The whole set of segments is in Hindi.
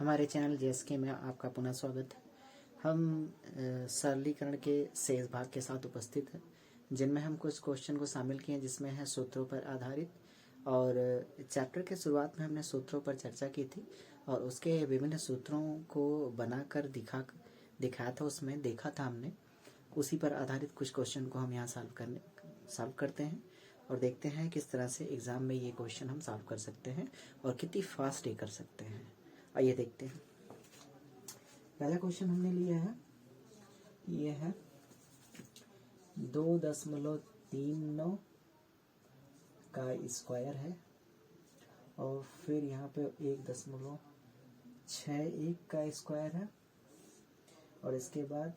हमारे चैनल जेएसके में आपका पुनः स्वागत है। हम सरलीकरण के शेष भाग के साथ उपस्थित हैं, जिनमें हम कुछ क्वेश्चन को शामिल किए हैं जिसमें है सूत्रों पर आधारित। और चैप्टर के शुरुआत में हमने सूत्रों पर चर्चा की थी और उसके विभिन्न सूत्रों को बनाकर दिखाया था, उसमें देखा था हमने। उसी पर आधारित कुछ क्वेश्चन को हम यहाँ सॉल्व करते हैं और देखते हैं किस तरह से एग्ज़ाम में ये क्वेश्चन हम सॉल्व कर सकते हैं और कितनी फास्ट ये कर सकते हैं। आइए देखते हैं। पहला क्वेश्चन हमने लिया है, ये है 2.39 का स्क्वायर है और फिर यहाँ पे 1.61 का स्क्वायर है और इसके बाद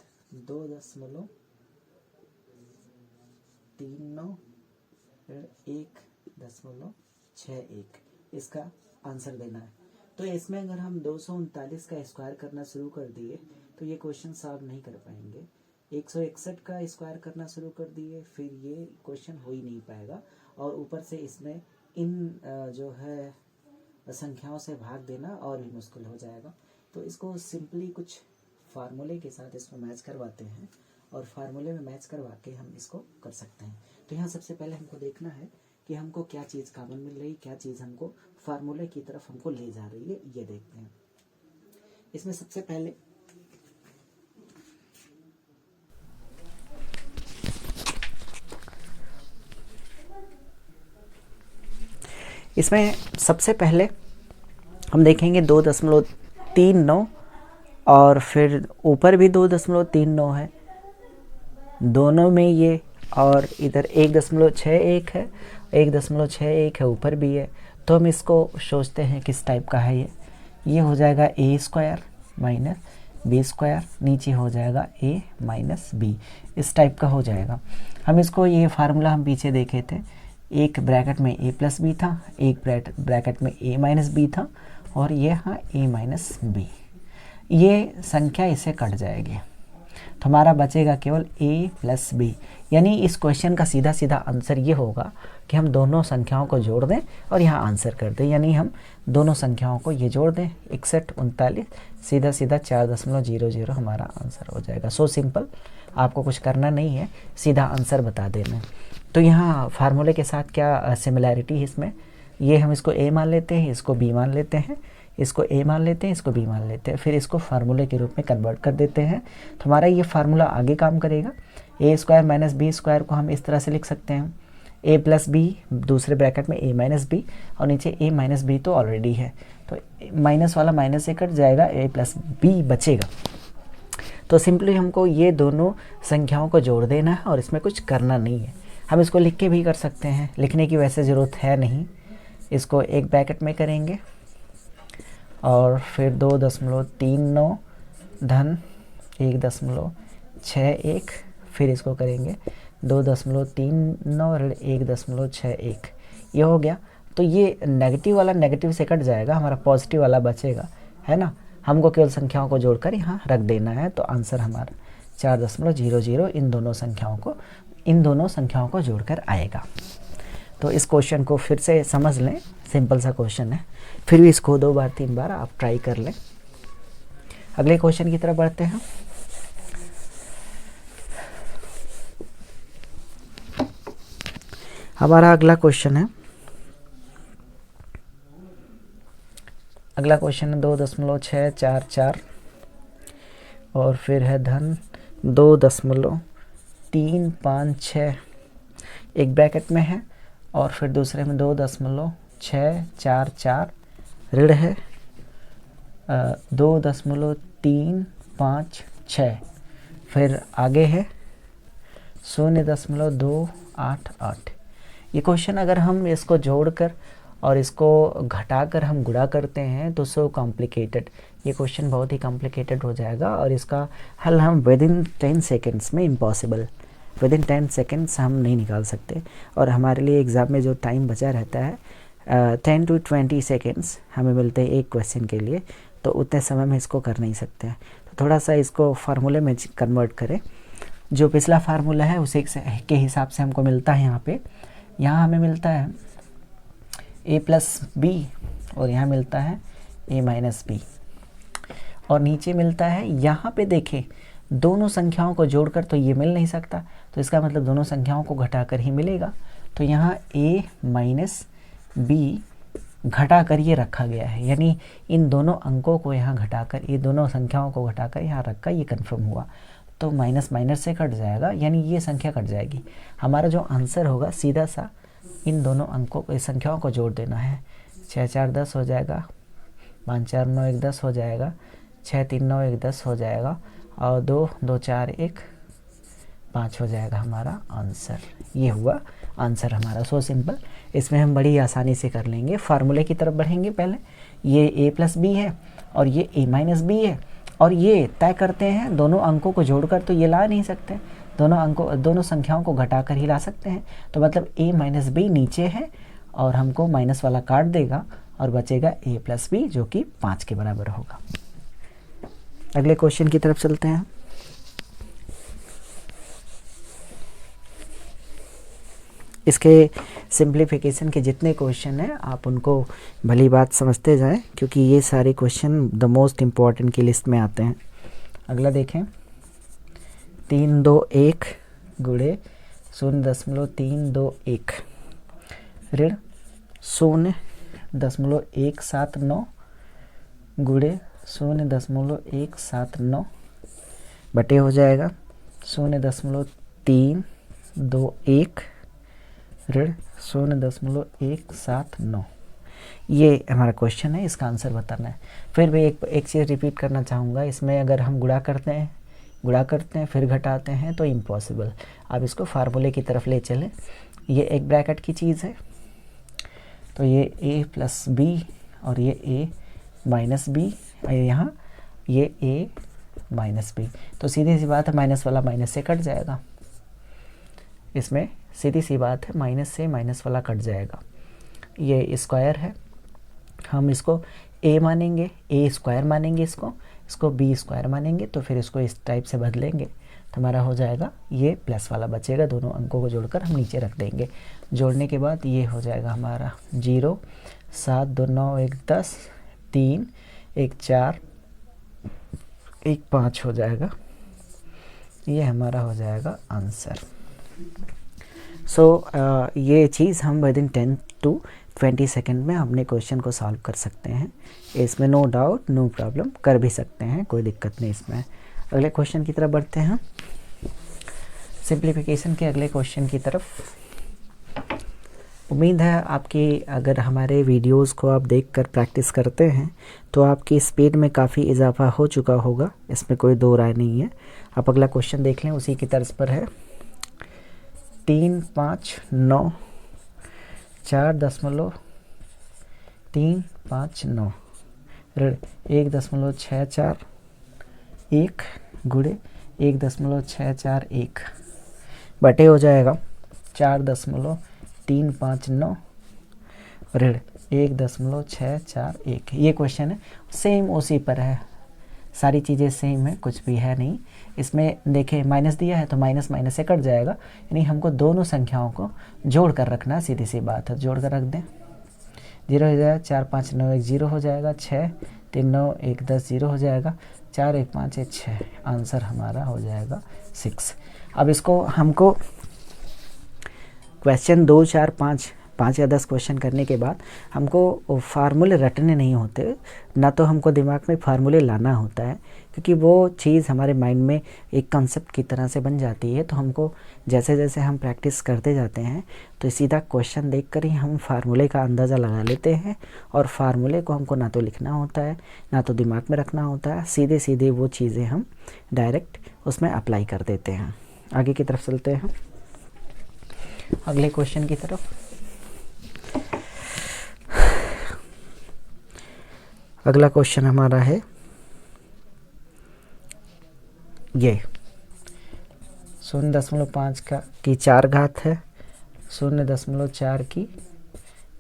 2.39 1.61 इसका आंसर देना है। तो इसमें अगर हम 239 का स्क्वायर करना शुरू कर दिए तो ये क्वेश्चन सॉल्व नहीं कर पाएंगे। 161 का स्क्वायर करना शुरू कर दिए फिर ये क्वेश्चन हो ही नहीं पाएगा और ऊपर से इसमें इन जो है संख्याओं से भाग देना और भी मुश्किल हो जाएगा। तो इसको सिंपली कुछ फार्मूले के साथ इसको मैच करवाते हैं और फार्मूले में मैच करवा के हम इसको कर सकते हैं। तो यहाँ सबसे पहले हमको देखना है कि हमको क्या चीज़ कॉमन मिल रही, क्या चीज़ हमको फार्मूले की तरफ हमको ले जा रही है, ये देखते हैं। इसमें सबसे पहले हम देखेंगे 2.39 और फिर ऊपर भी 2.39 है, दोनों में ये, और इधर 1.61 है, 1.61 है, ऊपर भी है। तो हम इसको सोचते हैं किस टाइप का है ये हो जाएगा a square minus b square, नीचे हो जाएगा a माइनस b, इस टाइप का हो जाएगा। हम इसको ये फार्मूला हम पीछे देखे थे, एक ब्रैकेट में a प्लस बी था, एक ब्रैकेट में a माइनस बी था और ये हाँ a माइनस b। ये संख्या इससे कट जाएगी तो हमारा बचेगा केवल a प्लस बी। यानी इस क्वेश्चन का सीधा सीधा आंसर ये होगा कि हम दोनों संख्याओं को जोड़ दें और यहाँ आंसर कर दें। यानी हम दोनों संख्याओं को ये जोड़ दें, 61 39, सीधा सीधा 4.00 हमारा आंसर हो जाएगा। सो सिंपल, आपको कुछ करना नहीं है, सीधा आंसर बता देना। तो यहाँ फार्मूले के साथ क्या सिमिलैरिटी है इसमें, ये हम इसको a मान लेते हैं, इसको b मान लेते हैं, इसको a मान लेते हैं, इसको b मान लेते हैं, फिर इसको फार्मूले के रूप में कन्वर्ट कर देते हैं। तो हमारा ये फार्मूला आगे काम करेगा। a square minus B square को हम इस तरह से लिख सकते हैं, a प्लस बी दूसरे ब्रैकेट में a माइनस बी और नीचे a माइनस बी तो ऑलरेडी है, तो माइनस वाला माइनस से कट जाएगा, a प्लस बी बचेगा। तो सिंपली हमको ये दोनों संख्याओं को जोड़ देना है और इसमें कुछ करना नहीं है। हम इसको लिख के भी कर सकते हैं, लिखने की वैसे ज़रूरत है नहीं। इसको एक ब्रैकेट में करेंगे और फिर 2.39 धन 1.61, फिर इसको करेंगे 2.39 और 1.61, ये हो गया। तो ये नेगेटिव वाला नेगेटिव से कट जाएगा, हमारा पॉजिटिव वाला बचेगा, है ना। हमको केवल संख्याओं को जोड़कर यहाँ रख देना है। तो आंसर हमारा 4.00 इन दोनों संख्याओं को जोड़कर आएगा। तो इस क्वेश्चन को फिर से समझ लें, सिंपल सा क्वेश्चन है, फिर भी इसको 2 बार 3 बार आप ट्राई कर लें। अगले क्वेश्चन की तरफ बढ़ते हैं। हमारा अगला क्वेश्चन है 2.644 और फिर है धन 2.356, एक ब्रैकेट में है और फिर दूसरे में 2.644 ऋण है 2.356, फिर आगे है 0.288। ये क्वेश्चन अगर हम इसको जोड़कर और इसको घटाकर हम गुणा करते हैं तो सो कॉम्प्लिकेटेड, ये क्वेश्चन बहुत ही कॉम्प्लिकेटेड हो जाएगा और इसका हल हम विदिन 10 सेकेंड्स में, इम्पॉसिबल, विदिन 10 सेकेंड्स हम नहीं निकाल सकते। और हमारे लिए एग्ज़ाम में जो टाइम बचा रहता है 10 to 20 सेकेंड्स हमें मिलते हैं एक क्वेश्चन के लिए, तो उतने समय में इसको कर नहीं सकते हैं। तो थोड़ा सा इसको फार्मूले में कन्वर्ट करें। जो पिछला फार्मूला है उसी के हिसाब से हमको मिलता है। यहाँ हमें मिलता है a प्लस बी और यहाँ मिलता है a माइनस बी। और नीचे मिलता है। यहाँ पे देखें दोनों संख्याओं को जोड़कर तो ये मिल नहीं सकता, तो इसका मतलब दोनों संख्याओं को घटाकर ही मिलेगा। तो यहाँ a माइनस बी घटाकर ये रखा गया है, यानी इन दोनों अंकों को यहाँ घटाकर, ये दोनों संख्याओं को घटाकर यहाँ रखा, ये कन्फर्म हुआ। तो माइनस माइनस से कट जाएगा, यानी ये संख्या कट जाएगी। हमारा जो आंसर होगा सीधा सा इन दोनों अंकों को, इस संख्याओं को जोड़ देना है। 6 4 10 हो जाएगा, 5 4 9 1 10 हो जाएगा, 6 3 9 1 10 हो जाएगा, और 2 2 4 1 5 हो जाएगा हमारा आंसर। ये हुआ आंसर हमारा। सो सिंपल, इसमें हम बड़ी आसानी से कर लेंगे। फार्मूले की तरफ बढ़ेंगे। पहले ये a प्लस बी है और ये a माइनस बी है, और ये तय करते हैं दोनों अंकों को जोड़कर तो ये ला नहीं सकते, दोनों संख्याओं को घटाकर ही ला सकते हैं। तो मतलब a माइनस बी नीचे है और हमको माइनस वाला काट देगा और बचेगा a प्लस बी, जो कि 5 के बराबर होगा। अगले क्वेश्चन की तरफ चलते हैं। इसके सिंप्लीफिकेशन के जितने क्वेश्चन हैं आप उनको भली बात समझते जाएं, क्योंकि ये सारे क्वेश्चन द मोस्ट इम्पॉर्टेंट की लिस्ट में आते हैं। अगला देखें, 3 2 1 गुणे 0.321 ऋण 0.179 गुणे 0.179 बटे हो जाएगा 0.321 ऋण 0.179। ये हमारा क्वेश्चन है, इसका आंसर बताना है। फिर भी एक चीज़ रिपीट करना चाहूँगा, इसमें अगर हम गुणा करते हैं फिर घटाते हैं तो इम्पॉसिबल। आप इसको फार्मूले की तरफ ले चलें। ये एक ब्रैकेट की चीज़ है, तो ये a प्लस बी और ये a माइनस बी, यहाँ ये a माइनस बी, तो सीधी सी बात है माइनस वाला माइनस से कट जाएगा। इसमें सीधी सी बात है माइनस से माइनस वाला कट जाएगा। ये स्क्वायर है, हम इसको a मानेंगे, a स्क्वायर मानेंगे, इसको b स्क्वायर मानेंगे, तो फिर इसको इस टाइप से बदलेंगे तो हमारा हो जाएगा ये प्लस वाला बचेगा। दोनों अंकों को जोड़कर हम नीचे रख देंगे। जोड़ने के बाद ये हो जाएगा हमारा 0 7 2 9 1 10 3 1 4 1 5 हो जाएगा। ये हमारा हो जाएगा आंसर। ये चीज़ हम विद इन 10 to 20 सेकेंड में अपने क्वेश्चन को सॉल्व कर सकते हैं। इसमें नो डाउट, नो प्रॉब्लम, कर भी सकते हैं, कोई दिक्कत नहीं इसमें। अगले क्वेश्चन की तरफ बढ़ते हैं। सिंप्लीफिकेशन के अगले क्वेश्चन की तरफ। उम्मीद है आपकी, अगर हमारे वीडियोस को आप देखकर प्रैक्टिस करते हैं तो आपकी स्पीड में काफ़ी इजाफा हो चुका होगा, इसमें कोई दो राय नहीं है। आप अगला क्वेश्चन देख लें, उसी की तर्ज पर है। 3 5 9 4.359 ऋण 1.641 गुणे 1.641 बटे हो जाएगा 4.359 ऋण 1.641। ये क्वेश्चन है, सेम उसी पर है, सारी चीज़ें सेम है, कुछ भी है नहीं। इसमें देखें माइनस दिया है तो माइनस माइनस से कट जाएगा, यानी हमको दोनों संख्याओं को जोड़ कर रखना, सीधी सी बात है। जोड़ कर रख दें, 0 हो जाएगा, 4 5 9 1 0 हो जाएगा, 6 3 9 1 10 0 हो जाएगा, 4 1 5 1 6। आंसर हमारा हो जाएगा 6। अब इसको हमको क्वेश्चन 2 4 5 या 10 क्वेश्चन करने के बाद हमको फार्मूले रटने नहीं होते, ना तो हमको दिमाग में फार्मूले लाना होता है, क्योंकि वो चीज़ हमारे माइंड में एक कंसेप्ट की तरह से बन जाती है। तो हमको जैसे जैसे हम प्रैक्टिस करते जाते हैं तो सीधा क्वेश्चन देखकर ही हम फार्मूले का अंदाज़ा लगा लेते हैं, और फार्मूले को हमको ना तो लिखना होता है ना तो दिमाग में रखना होता है, सीधे सीधे वो चीज़ें हम डायरेक्ट उसमें अप्लाई कर देते हैं। आगे की तरफ चलते हैं, अगले क्वेश्चन की तरफ। अगला क्वेश्चन हमारा है ये 0.5 की 4 घात है, 0.4 की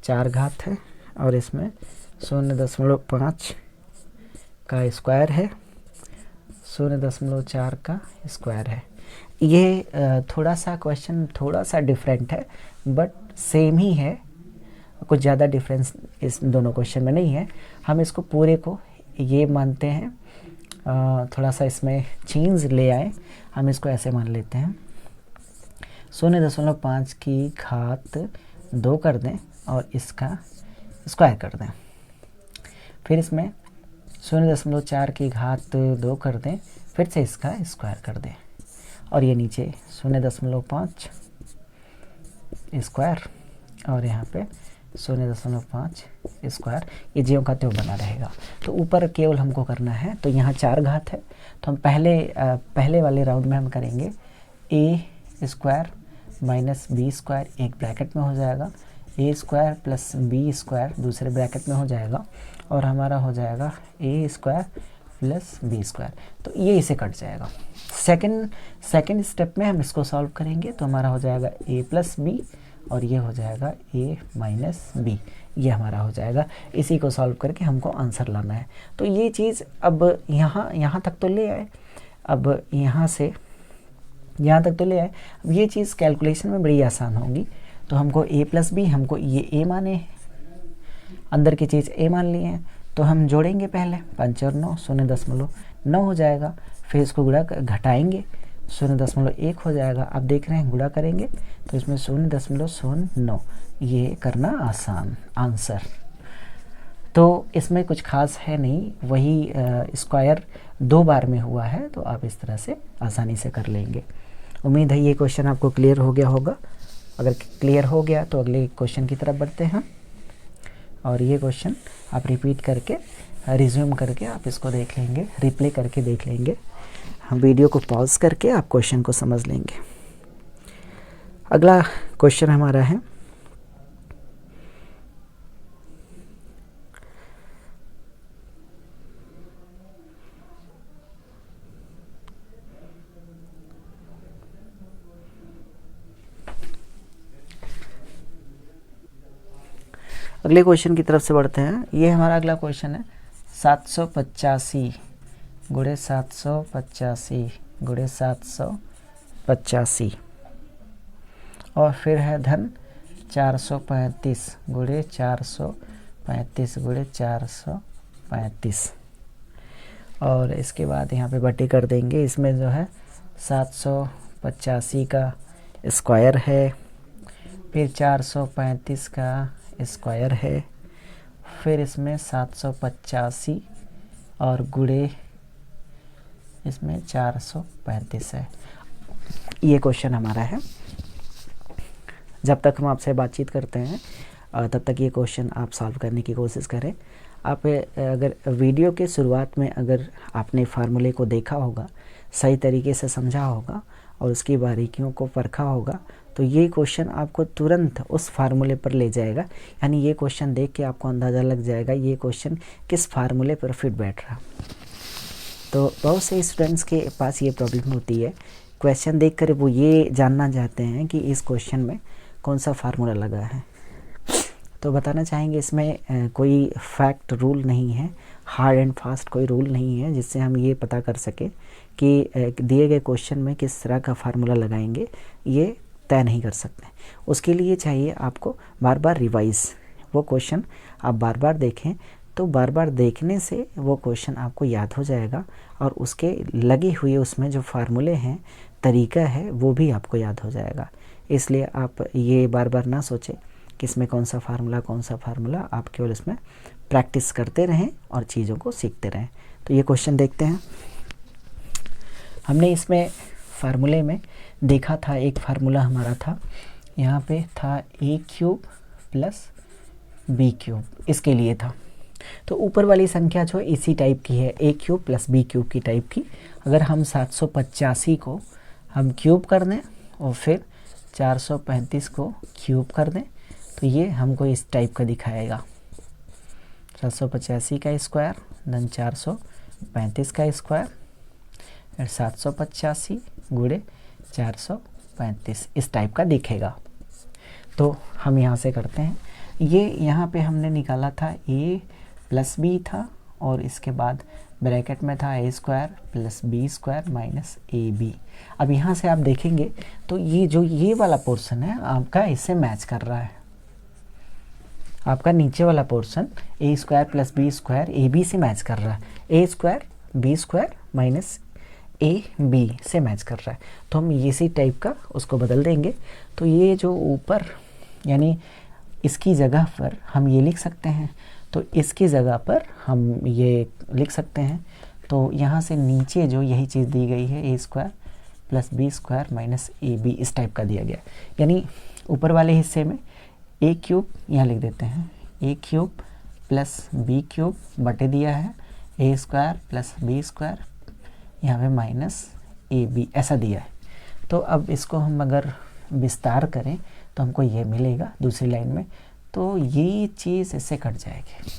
4 घात है, और इसमें 0.5 का स्क्वायर है, 0.4 का स्क्वायर है। ये थोड़ा सा क्वेश्चन थोड़ा सा डिफरेंट है, बट सेम ही है, कुछ ज़्यादा डिफरेंस इस दोनों क्वेश्चन में नहीं है। हम इसको पूरे को ये मानते हैं थोड़ा सा इसमें चेंज ले आए, हम इसको ऐसे मान लेते हैं 0.5 की घात 2 कर दें और इसका स्क्वायर कर दें, फिर इसमें 0.4 की घात 2 कर दें, फिर से इसका स्क्वायर कर दें, और ये नीचे 0.5 स्क्वायर और यहाँ पे 0.5 स्क्वायर, ये ज्यों का त्यों बना रहेगा। तो ऊपर केवल हमको करना है, तो यहाँ 4 घात है, तो हम पहले वाले राउंड में हम करेंगे a square minus B square, एक ब्रैकेट में हो जाएगा, a square plus B square दूसरे ब्रैकेट में हो जाएगा, और हमारा हो जाएगा a square plus B square. तो ये इसे कट जाएगा। सेकंड स्टेप में हम इसको सॉल्व करेंगे, तो हमारा हो जाएगा a प्लस बी और ये हो जाएगा a माइनस बी, ये हमारा हो जाएगा। इसी को सॉल्व करके हमको आंसर लाना है। तो ये चीज़ अब यहाँ तक तो ले आए, अब यहाँ से यहाँ तक तो ले आए। अब ये चीज़ कैलकुलेशन में बड़ी आसान होगी। तो हमको a प्लस बी, हमको ये a माने, अंदर की चीज़ a मान ली है, तो हम जोड़ेंगे पहले 5 और 9, 0.9 हो जाएगा, फिर इसको गुणा घटाएंगे 0.1 हो जाएगा। आप देख रहे हैं गुणा करेंगे तो इसमें 0.09, ये करना आसान आंसर। तो इसमें कुछ खास है नहीं, वही स्क्वायर 2 बार में हुआ है, तो आप इस तरह से आसानी से कर लेंगे। उम्मीद है ये क्वेश्चन आपको क्लियर हो गया होगा। अगर क्लियर हो गया तो अगले क्वेश्चन की तरफ बढ़ते हैं, और ये क्वेश्चन आप रिपीट करके रिज्यूम करके आप इसको देख लेंगे, रिप्ले करके देख लेंगे। हम वीडियो को पॉज करके आप क्वेश्चन को समझ लेंगे। अगला क्वेश्चन हमारा है अगले क्वेश्चन की तरफ से बढ़ते हैं। ये हमारा अगला क्वेश्चन है 785 गुणे 785 गुणे 785, और फिर है धन 435 गुणे 435 गुणे 435, और इसके बाद यहाँ पे बटे कर देंगे। इसमें जो है 785 का स्क्वायर है, फिर 435 का स्क्वायर है, फिर इसमें 785 और गुणे इसमें 435 है। ये क्वेश्चन हमारा है। जब तक हम आपसे बातचीत करते हैं तब तक ये क्वेश्चन आप सॉल्व करने की कोशिश करें। आप अगर वीडियो के शुरुआत में अगर आपने फार्मूले को देखा होगा, सही तरीके से समझा होगा और उसकी बारीकियों को परखा होगा, तो ये क्वेश्चन आपको तुरंत उस फार्मूले पर ले जाएगा। यानी ये क्वेश्चन देख के आपको अंदाज़ा लग जाएगा ये क्वेश्चन किस फार्मूले पर फिट बैठ रहा। तो बहुत से स्टूडेंट्स के पास ये प्रॉब्लम होती है, क्वेश्चन देखकर वो ये जानना चाहते हैं कि इस क्वेश्चन में कौन सा फार्मूला लगा है। तो बताना चाहेंगे इसमें कोई फैक्ट रूल नहीं है, हार्ड एंड फास्ट कोई रूल नहीं है जिससे हम ये पता कर सकें कि दिए गए क्वेश्चन में किस तरह का फार्मूला लगाएंगे, ये तय नहीं कर सकते। उसके लिए चाहिए आपको बार बार रिवाइज़, वो क्वेश्चन आप बार बार देखें, तो बार बार देखने से वो क्वेश्चन आपको याद हो जाएगा और उसके लगे हुए उसमें जो फार्मूले हैं, तरीका है, वो भी आपको याद हो जाएगा। इसलिए आप ये बार बार ना सोचें कि इसमें कौन सा फार्मूला, आप केवल इसमें प्रैक्टिस करते रहें और चीज़ों को सीखते रहें। तो ये क्वेश्चन देखते हैं। हमने इसमें फार्मूले में देखा था, एक फार्मूला हमारा था, यहाँ पे था a cube plus b cube, इसके लिए था। तो ऊपर वाली संख्या जो इसी टाइप की है, a cube plus b cube की टाइप की। अगर हम 785 को हम क्यूब कर दें और फिर 435 को क्यूब कर दें, तो ये हमको इस टाइप का दिखाएगा। 785 का स्क्वायर धन 435 का स्क्वायर, फिर 785 गुणे 435, इस टाइप का दिखेगा। तो हम यहाँ से करते हैं। ये यहाँ पे हमने निकाला था a प्लस बी था, और इसके बाद ब्रैकेट में था a square plus B square minus A B. अब यहाँ से आप देखेंगे तो ये वाला पोर्शन है आपका इससे मैच कर रहा है। आपका नीचे वाला portion a square plus B square A B से मैच कर रहा है। a square B square minus A B से मैच कर रहा है, तो हम इसी टाइप का उसको बदल देंगे। तो ये जो ऊपर यानी इसकी जगह पर हम ये लिख सकते हैं, तो इसकी जगह पर हम ये लिख सकते हैं। तो यहाँ से नीचे जो यही चीज़ दी गई है A square plus B square minus A B, इस टाइप का दिया गया। यानी ऊपर वाले हिस्से में ए क्यूब यहाँ लिख देते हैं, ए क्यूब प्लस बी क्यूब बटे दिया है A square plus B square, यहाँ पे माइनस ए बी ऐसा दिया है। तो अब इसको हम अगर विस्तार करें तो हमको ये मिलेगा दूसरी लाइन में, तो ये चीज़ इससे कट जाएगी,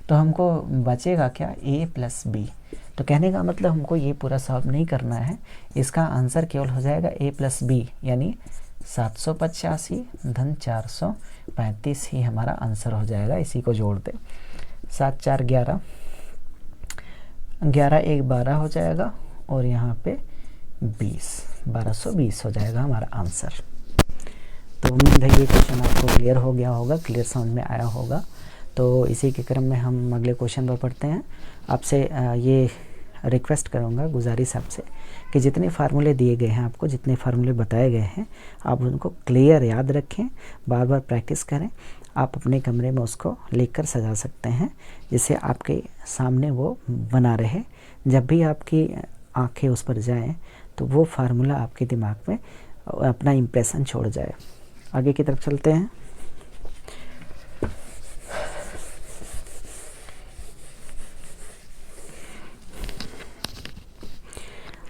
तो हमको बचेगा क्या, ए प्लस बी। तो कहने का मतलब हमको ये पूरा सॉल्व नहीं करना है, इसका आंसर केवल हो जाएगा ए प्लस बी, यानी 785 धन 435 ही हमारा आंसर हो जाएगा। इसी को जोड़ दें, 7 4 11, 11 1 12 हो जाएगा, और यहाँ पे 20, 1220 हो जाएगा हमारा आंसर। तो उम्मीद है ये क्वेश्चन आपको क्लियर हो गया होगा, क्लियर समझ में आया होगा। तो इसी के क्रम में हम अगले क्वेश्चन पर पढ़ते हैं। आपसे ये रिक्वेस्ट करूँगा, गुजारिश आपसे, कि जितने फार्मूले दिए गए हैं आपको, जितने फार्मूले बताए गए हैं, आप उनको क्लियर याद रखें, बार बार प्रैक्टिस करें। आप अपने कमरे में उसको लिखकर सजा सकते हैं, जिससे आपके सामने वो बना रहे। जब भी आपकी आंखें उस पर जाएं तो वो फार्मूला आपके दिमाग में अपना इम्प्रेशन छोड़ जाए। आगे की तरफ चलते हैं।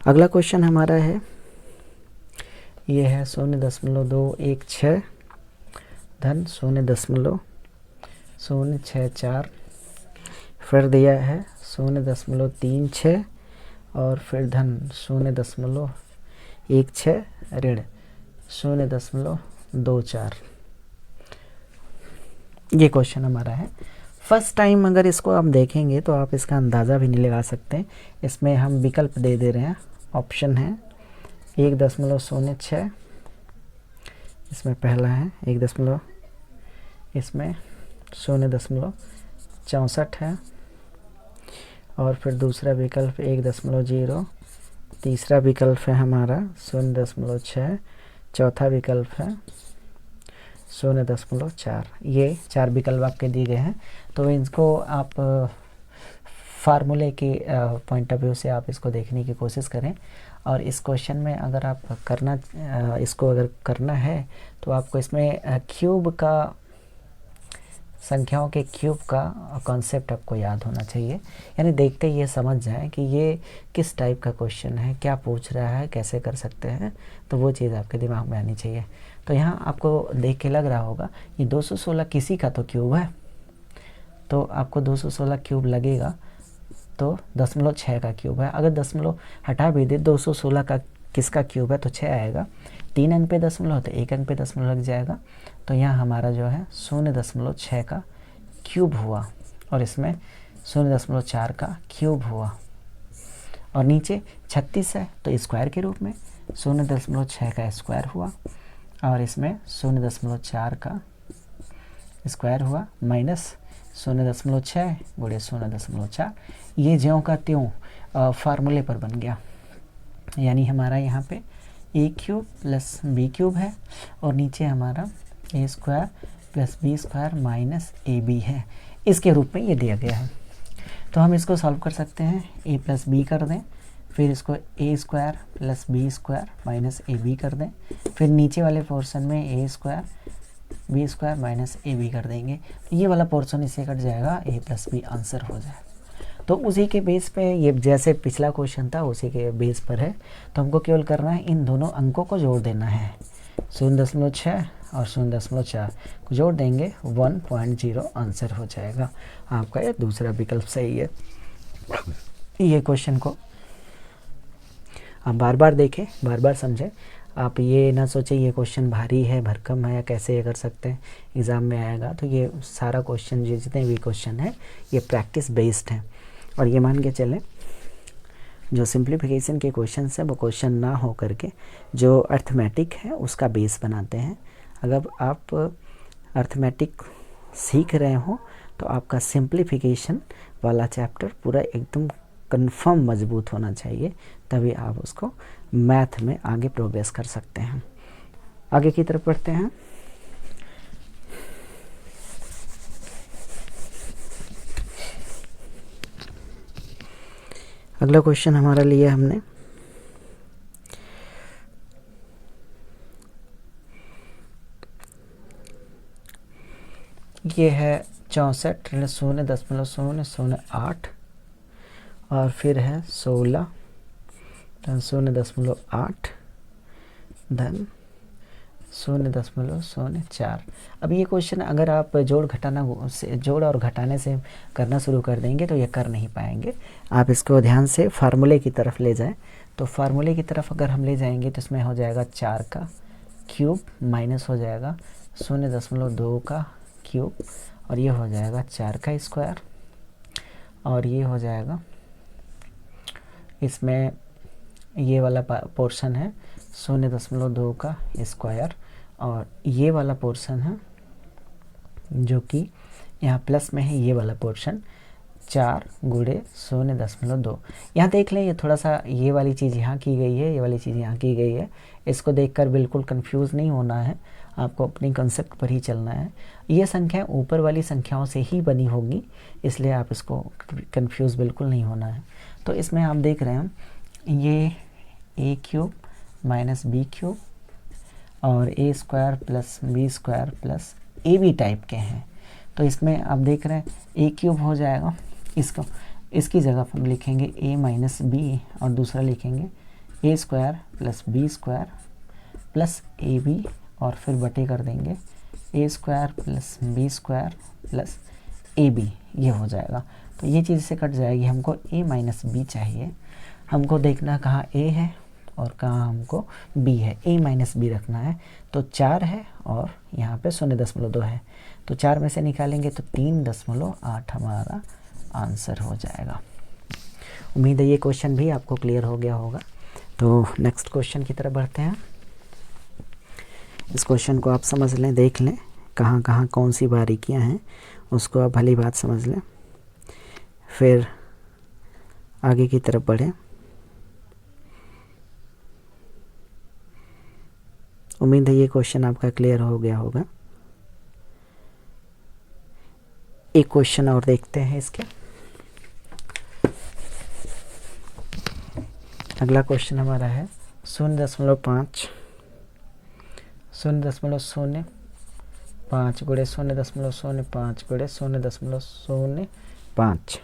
अगला क्वेश्चन हमारा है, ये है 0.216 धन 0.064, फिर दिया है 0.36 और फिर धन 0.16 ऋण 0.24। ये क्वेश्चन हमारा है। फर्स्ट टाइम अगर इसको आप देखेंगे तो आप इसका अंदाज़ा भी नहीं लगा सकते। इसमें हम विकल्प दे दे रहे हैं, ऑप्शन है 1.06, इसमें पहला है 1 इसमें 0.64 है, और फिर दूसरा विकल्प 1.0, तीसरा विकल्प है हमारा 0.6, चौथा विकल्प है 0.4। ये 4 विकल्प आपके दिए गए हैं। तो इनको आप फार्मूले के पॉइंट ऑफ व्यू से आप इसको देखने की कोशिश करें। और इस क्वेश्चन में अगर आप इसको अगर करना है तो आपको इसमें क्यूब का, संख्याओं के क्यूब का कॉन्सेप्ट आपको याद होना चाहिए। यानी देखते ही ये समझ जाएं कि ये किस टाइप का क्वेश्चन है, क्या पूछ रहा है, कैसे कर सकते हैं, तो वो चीज़ आपके दिमाग में आनी चाहिए। तो यहाँ आपको देख के लग रहा होगा ये 216 किसी का तो क्यूब है, तो आपको 216 क्यूब लगेगा, तो 0.6 का क्यूब है। अगर दशमलव हटा भी दे, 216 का किसका क्यूब है, तो 6 आएगा। 3 अंक पे दशमलव तो 1 अंक पे दशमलव लग जाएगा। तो यहाँ हमारा जो है 0.6 का क्यूब हुआ, और इसमें 0.4 का क्यूब हुआ, और नीचे 36 है तो स्क्वायर के रूप में 0.6 का स्क्वायर हुआ, और इसमें 0.4 का स्क्वायर हुआ माइनस 0.6 गुणे 0.4। ये ज्यों का त्यों फार्मूले पर बन गया। यानी हमारा यहाँ पे A cube plus B cube है, और नीचे हमारा A square plus B square minus A B है। इसके रूप में ये दिया गया है। तो हम इसको सॉल्व कर सकते हैं, ए प्लस बी कर दें, फिर इसको A square plus B square minus A B कर दें, फिर नीचे वाले पोर्शन में A square B square minus A B कर देंगे। ये वाला पोर्शन इससे कट जाएगा, ए प्लस बी आंसर हो जाए। तो उसी के बेस पे, ये जैसे पिछला क्वेश्चन था उसी के बेस पर है। तो हमको केवल करना है, इन दोनों अंकों को जोड़ देना है, 0.6 और 0.4 को जोड़ देंगे, 1.0 आंसर हो जाएगा आपका। ये दूसरा विकल्प सही है। ये क्वेश्चन को आप बार बार देखें, बार बार समझें। आप ये ना सोचें ये क्वेश्चन भारी है, भरकम है, या कैसे ये कर सकते हैं, एग्ज़ाम में आएगा। तो ये सारा क्वेश्चन, जितने भी क्वेश्चन है, ये प्रैक्टिस बेस्ड है। और ये मान के चलें, जो सिंप्लीफिकेशन के क्वेश्चन हैं वो क्वेश्चन ना हो करके जो अर्थमेटिक है उसका बेस बनाते हैं। अगर आप अर्थमेटिक सीख रहे हो तो आपका सिंप्लीफिकेशन वाला चैप्टर पूरा एकदम कंफर्म मजबूत होना चाहिए, तभी आप उसको मैथ में आगे प्रोग्रेस कर सकते हैं। आगे की तरफ बढ़ते हैं। अगला क्वेश्चन हमारा लिया हमने ये है 64.0.008 और फिर है 16 धन 0.8 धन 0.04। अब ये क्वेश्चन अगर आप जोड़ और घटाने से करना शुरू कर देंगे तो ये कर नहीं पाएंगे। आप इसको ध्यान से फार्मूले की तरफ ले जाएं। तो फार्मूले की तरफ अगर हम ले जाएंगे तो इसमें हो जाएगा 4 का क्यूब माइनस हो जाएगा 0.2 का क्यूब और ये हो जाएगा 4 का स्क्वायर और ये हो जाएगा, इसमें ये वाला पोर्शन है 0.2 का स्क्वायर और ये वाला पोर्शन है जो कि यहाँ प्लस में है, ये वाला पोर्शन 4 गुणे 0.2। यहाँ देख लें, ये थोड़ा सा ये वाली चीज़ यहाँ की गई है, ये वाली चीज़ यहाँ की गई है। इसको देखकर बिल्कुल कंफ्यूज नहीं होना है, आपको अपनी कंसेप्ट पर ही चलना है। ये संख्या ऊपर वाली संख्याओं से ही बनी होगी, इसलिए आप इसको कंफ्यूज बिल्कुल नहीं होना है। तो इसमें आप देख रहे हैं ये A cube minus B cube और A square plus B square plus A B type के हैं। तो इसमें आप देख रहे हैं ए क्यूब हो जाएगा, इसकी जगह हम लिखेंगे ए माइनस बी और दूसरा लिखेंगे A square plus B square plus A B और फिर बटे कर देंगे A square plus B square plus A B, ये हो जाएगा। तो ये चीज़ से कट जाएगी, हमको ए माइनस बी चाहिए। हमको देखना कहाँ ए है और कहाँ हमको बी है। ए माइनस बी रखना है तो 4 है और यहाँ पे 0.2 है, तो 4 में से निकालेंगे तो 3.8 हमारा आंसर हो जाएगा। उम्मीद है ये क्वेश्चन भी आपको क्लियर हो गया होगा। तो नेक्स्ट क्वेश्चन की तरफ बढ़ते हैं। इस क्वेश्चन को आप समझ लें, देख लें कहाँ कहाँ कौन सी बारीकियाँ हैं, उसको आप भली बात समझ लें, फिर आगे की तरफ बढ़ें। उम्मीद है ये क्वेश्चन आपका क्लियर हो गया होगा। एक क्वेश्चन और देखते हैं इसके। अगला क्वेश्चन हमारा है 0.5 0.05 गुणे 0.05 गुणे 0.05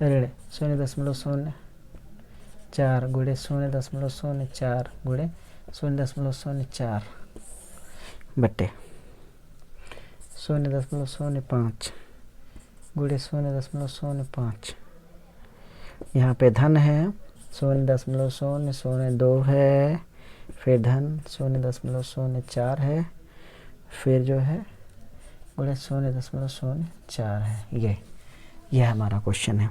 ऋण 0.04 गुणे 0.04 गुणे 0.04 बटे 0.05 गुणे 0.05। यहाँ पे धन है 0.02 है, फिर धन 0.04 है, फिर जो है गुणे 0.04 है। ये हमारा क्वेश्चन है।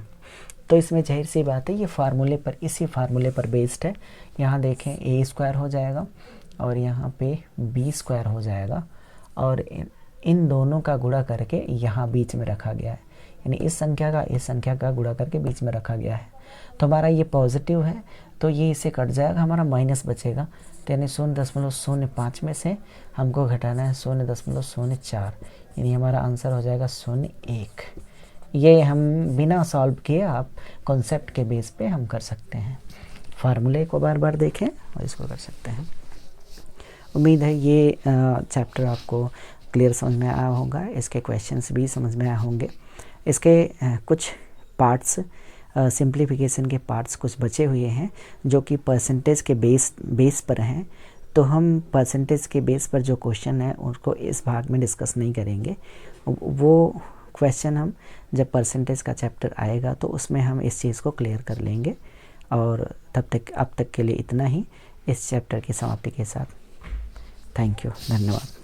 तो इसमें जाहिर सी बात है ये फार्मूले पर, इसी फार्मूले पर बेस्ड है। यहाँ देखें ए स्क्वायर हो जाएगा और यहाँ पे बी स्क्वायर हो जाएगा और इन दोनों का गुणा करके यहाँ बीच में रखा गया है, यानी इस संख्या का गुणा करके बीच में रखा गया है। तो हमारा ये पॉजिटिव है तो ये इसे कट जाएगा, हमारा माइनस बचेगा। तो यानी 0.05 में से हमको घटाना है 0.04, यानी हमारा आंसर हो जाएगा 0.1। ये हम बिना सॉल्व किए आप कॉन्सेप्ट के बेस पे हम कर सकते हैं। फार्मूले को बार बार देखें और इसको कर सकते हैं। उम्मीद है ये चैप्टर आपको क्लियर समझ में आया होगा, इसके क्वेश्चंस भी समझ में आए होंगे। इसके कुछ पार्ट्स सिंप्लीफिकेशन के पार्ट्स कुछ बचे हुए हैं जो कि परसेंटेज के बेस पर हैं। तो हम परसेंटेज के बेस पर जो क्वेश्चन है उनको इस भाग में डिस्कस नहीं करेंगे। वो क्वेश्चन हम जब परसेंटेज का चैप्टर आएगा तो उसमें हम इस चीज़ को क्लियर कर लेंगे। और अब तक के लिए इतना ही इस चैप्टर की समाप्ति के साथ। थैंक यू, धन्यवाद।